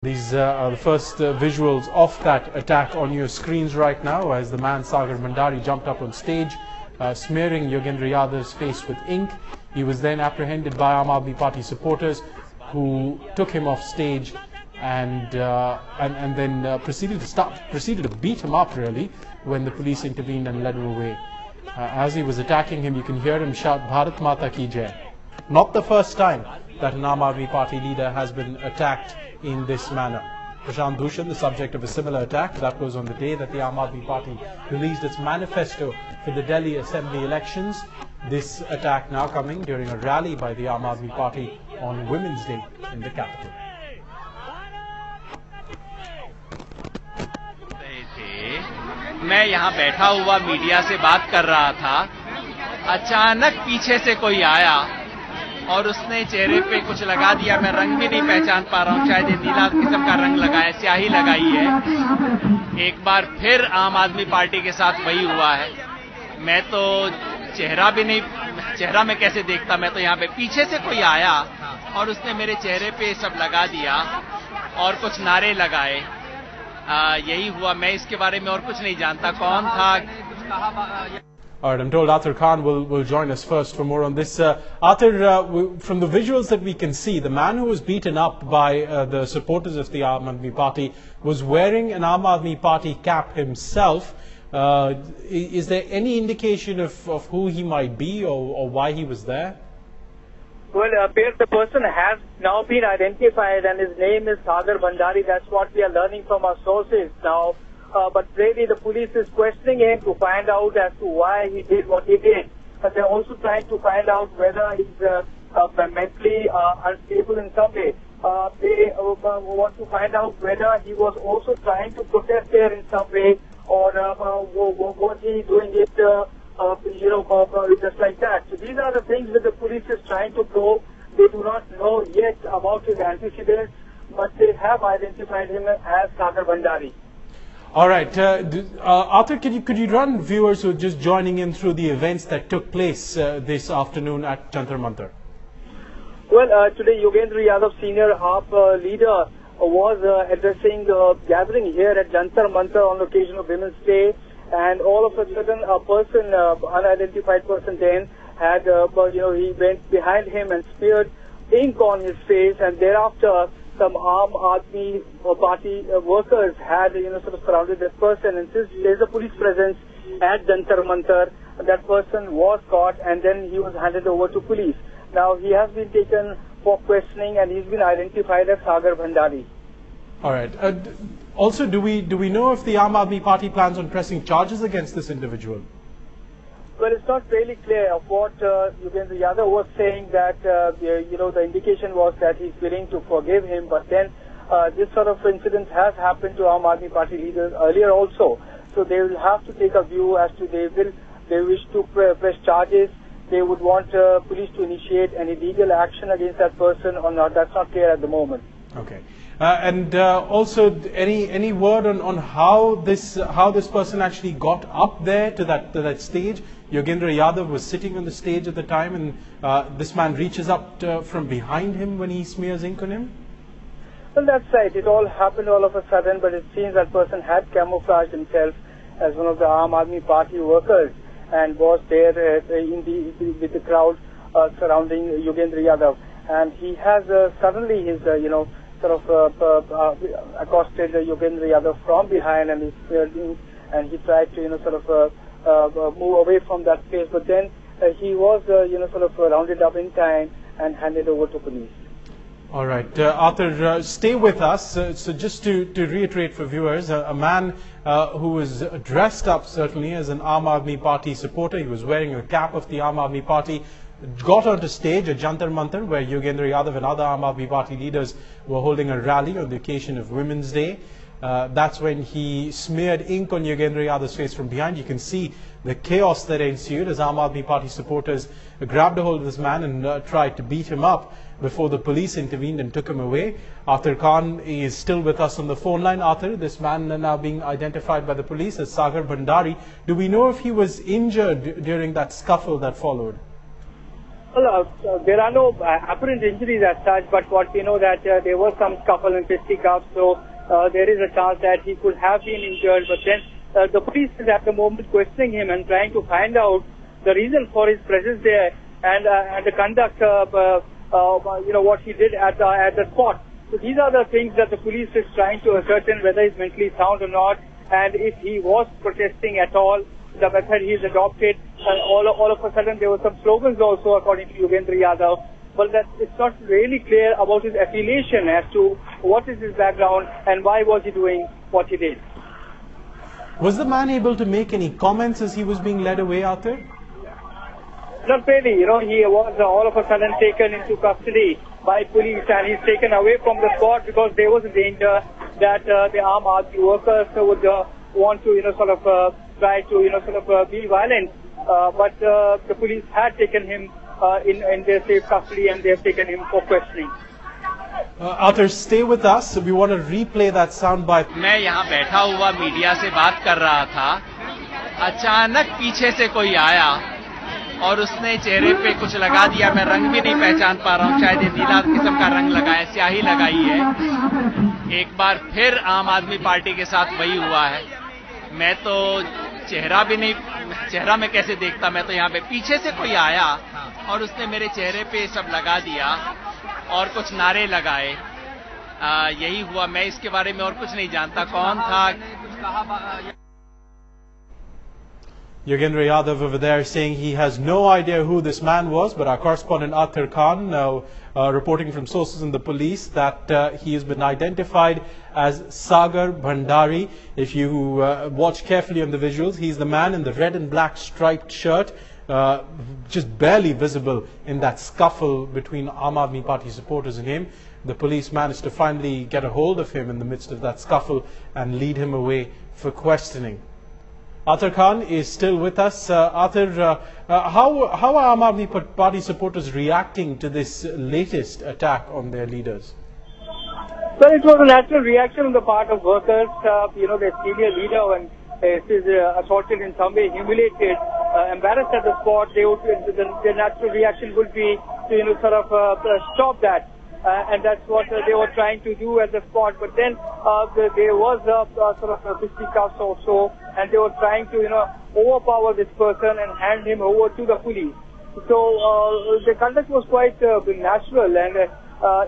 These are the first visuals of that attack on your screens right now, as the man Sagar Bhandari jumped up on stage, smearing Yogendra Yadav's face with ink. He was then apprehended by Aam Aadmi Party supporters, who took him off stage and then proceeded to beat him up, really, when the police intervened and led him away. As he was attacking him, you can hear him shout "Bharat Mata Ki Jai." Not the first time that an Aam Aadmi Party leader has been attacked in this manner. Prashant Bhushan, the subject of a similar attack, that was on the day that the Aam Aadmi Party released its manifesto for the Delhi Assembly elections. This attack now coming during a rally by the Aam Aadmi Party on Women's Day in the capital. मैं यहाँ बैठा हुआ media से बात कर रहा था, अचानक पीछे से कोई आया और उसने चेहरे पे कुछ लगा दिया। मैं रंग भी नहीं पहचान पा रहा हूँ, शायद ये नीला किस्म का रंग लगाया, स्याही लगाई है। एक बार फिर आम आदमी पार्टी के साथ वही हुआ है। मैं तो चेहरा मैं कैसे देखता, मैं तो यहाँ पे पीछे से कोई आया और उसने मेरे चेहरे पे सब लगा दिया और कुछ नारे लगाए। यही हुआ। मैं इसके बारे में और कुछ नहीं जानता, कौन था, कुछ कहा। All right, I'm told Athar Khan will join us first for more on this. Athar, from the visuals that we can see, the man who was beaten up by the supporters of the Aam Aadmi Party was wearing an Aam Aadmi Party cap himself. Is there any indication of who he might be or why he was there? Well, the person has now been identified and his name is Sagar Bhandari. That's what we are learning from our sources now. But really the police is questioning him to find out as to why he did what he did. But they're also trying to find out whether he's mentally unstable in some way. They want to find out whether he was also trying to protest there in some way, or was he doing it, just like that. So these are the things that the police is trying to probe. They do not know yet about his antecedents, but they have identified him as Sagar Bhandari. All right, Arthur, could you run viewers who are just joining in through the events that took place this afternoon at Jantar Mantar? Well, today Yogendra Yadav, senior AAP leader, was addressing the gathering here at Jantar Mantar on the occasion of Women's Day, and all of a sudden a person, unidentified person then, had, he went behind him and smeared ink on his face, and thereafter some Aam Aadmi Party workers had, sort of surrounded that person. And since there is a police presence at Jantar Mantar, that person was caught and then he was handed over to police. Now he has been taken for questioning and he's been identified as Sagar Bhandari. All right. Also, do we know if the Aam Aadmi Party plans on pressing charges against this individual? Well, it's not really clear. Of what Yogendra Yadav was saying, that the indication was that he's willing to forgive him, but then this sort of incident has happened to Aam Aadmi Party leaders earlier also. So they will have to take a view as to they wish to press charges. They would want police to initiate any legal action against that person or not. That's not clear at the moment. Okay. And also, any word on how this person actually got up there to that stage? Yogendra Yadav was sitting on the stage at the time, and this man reaches up from behind him when he smears ink on him. Well, that's right. It all happened all of a sudden, but it seems that person had camouflaged himself as one of the Aam Aadmi Party workers and was there with the crowd surrounding Yogendra Yadav, and he has suddenly his accosted Yogendra Yadav from behind, and he smeared ink, and he tried to move away from that place, but then he was rounded up in time and handed over to police. All right, Arthur, stay with us. So just to reiterate for viewers, a man who was dressed up certainly as an Aam Aadmi Party supporter, he was wearing a cap of the Aam Aadmi Party, got onto stage at Jantar Mantar, where Yogendra Yadav and other Aam Aadmi Party leaders were holding a rally on the occasion of Women's Day. That's when he smeared ink on Yogendra Yadav's face from behind. You can see the chaos that ensued as Aam Aadmi Party supporters grabbed a hold of this man and tried to beat him up before the police intervened and took him away. Athar Khan is still with us on the phone line. Athar, this man now being identified by the police as Sagar Bhandari. Do we know if he was injured during that scuffle that followed? Well, there are no apparent injuries as such, but what we know that there was some scuffle and fisticuffs, so there is a chance that he could have been injured. But then the police is at the moment questioning him and trying to find out the reason for his presence there and the conduct, what he did at the spot. So these are the things that the police is trying to ascertain whether he's mentally sound or not, and if he was protesting at all, the method he's adopted. All of a sudden there were some slogans also according to Yogendra Yadav, but that it's not really clear about his affiliation as to what is his background and why was he doing what he did. Was the man able to make any comments as he was being led away, Arthur? Not really. He was all of a sudden taken into custody by police and he's taken away from the spot because there was a danger that the armed army workers would want to, try to, be violent. But the police had taken him in their safe custody and they have taken him for questioning. Arthur, stay with us. We want to replay that soundbite. मैं यहाँ बैठा हुआ media से बात कर रहा था, अचानक पीछे से कोई आया और उसने चेहरे पे कुछ लगा दिया। मैं रंग भी नहीं पहचान पा रहा हूँ, शायद ये नीला किस्म का रंग लगाया, स्याही लगाई है। एक बार फिर आम आदमी पार्टी के साथ वही हुआ है। मैं तो चेहरा में कैसे देखता, मैं तो यहाँ पे पीछे से कोई आया और उसने मेरे चेहरे पे सब लगा दिया और कुछ नारे लगाए। यही हुआ। मैं इसके बारे में और कुछ नहीं जानता, कौन था। Yogendra Yadav over there saying he has no idea who this man was, but our correspondent Arthur Khan now reporting from sources in the police that he has been identified as Sagar Bhandari. If you watch carefully on the visuals, he's the man in the red and black striped shirt, just barely visible in that scuffle between Aam Aadmi Party supporters and him. The police managed to finally get a hold of him in the midst of that scuffle and lead him away for questioning. Arthur Khan is still with us. Arthur, how are Aam Aadmi Party supporters reacting to this latest attack on their leaders? Well, it was a natural reaction on the part of workers. Their senior leader, when is assaulted in some way, humiliated, embarrassed at the spot, the natural reaction would be to stop that. And that's what they were trying to do at the spot. But then there was a fisticuffs also, and they were trying to overpower this person and hand him over to the police. So the conduct was quite natural and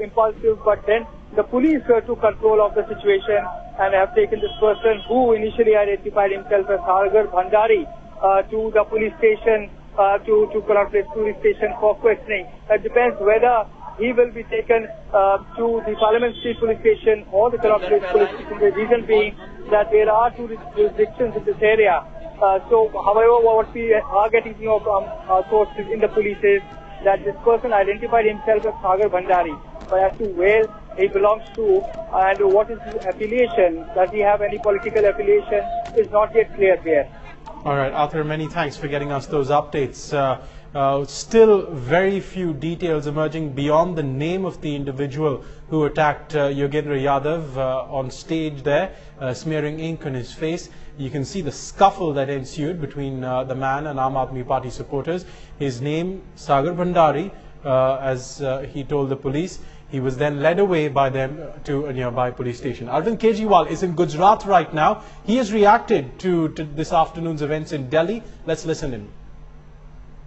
impulsive. But then the police took control of the situation and have taken this person, who initially identified himself as Sagar Bhandari, to the police station, to Connaught Place police station for questioning. It depends whether he will be taken to the Parliament Street police station or the Connaught Place police station. The reason being that there are two jurisdictions in this area. However, what we are getting from our sources in the police is that this person identified himself as Sagar Bhandari, but as to where he belongs to and what is his affiliation, does he have any political affiliation, is not yet clear there. All right, Arthur, many thanks for getting us those updates. Still very few details emerging beyond the name of the individual who attacked Yogendra Yadav on stage there, smearing ink on his face. You can see the scuffle that ensued between the man and Aam Aadmi Party supporters. His name, Sagar Bhandari, as he told the police. He was then led away by them to a nearby police station. Arvind Kejriwal is in Gujarat right now. He has reacted to this afternoon's events in Delhi. Let's listen in.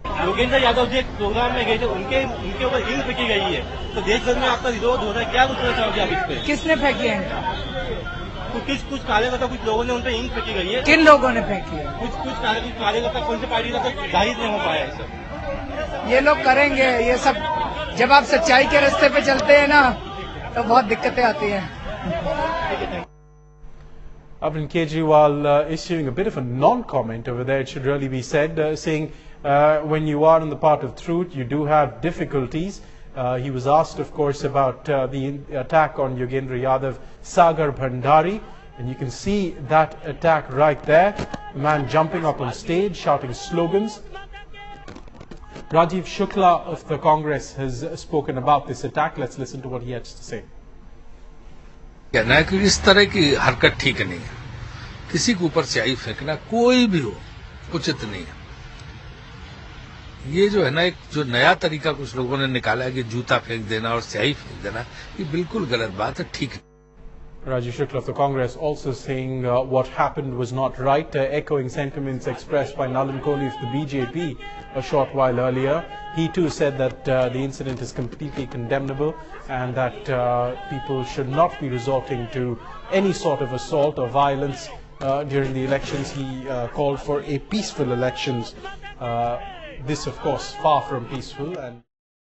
Yogendra Yadav ji एक programme में गए थे, उनके ऊपर ink फेंकी गई है, तो देश भर में आपका विरोध हो रहा है, क्या पूछना चाहोगे आप इस पे? किसने फेंकी है? कुछ कार्यकर्ता, कुछ लोगों ने उन पे इंक फेंकी गई है। किन लोगों ने फेंकी है? कुछ कार्यकर्ता कौन सी पार्टी का, तो जाहिर नहीं हो पाया है सर। ये लोग करेंगे ये सब। जब आप सच्चाई के रास्ते पे चलते हैं ना, तो बहुत दिक्कतें आती हैं। Arvind Kejriwal issuing a bit of a non-comment over there, it should really be said, saying when you are on the path of truth, you do have difficulties. He was asked, of course, about the attack on Yogendra Yadav, Sagar Bhandari, and you can see that attack right there. The man jumping up on stage, shouting slogans. Rajiv Shukla of the Congress has spoken about this attack. Let's listen to what he has to say. कहना है कि इस तरह की हरकत ठीक नहीं है, किसी के ऊपर स्याही फेंकना कोई भी हो उचित नहीं है। ये जो है ना, एक जो नया तरीका कुछ लोगों ने निकाला है कि जूता फेंक देना और स्याही फेंक देना, ये बिल्कुल गलत बात है, ठीक है। Rajesh Shukla of the Congress also saying what happened was not right, echoing sentiments expressed by Nalan Kohli of the BJP a short while earlier. He too said that the incident is completely condemnable and that people should not be resorting to any sort of assault or violence during the elections. He called for a peaceful elections. This, of course, far from peaceful. And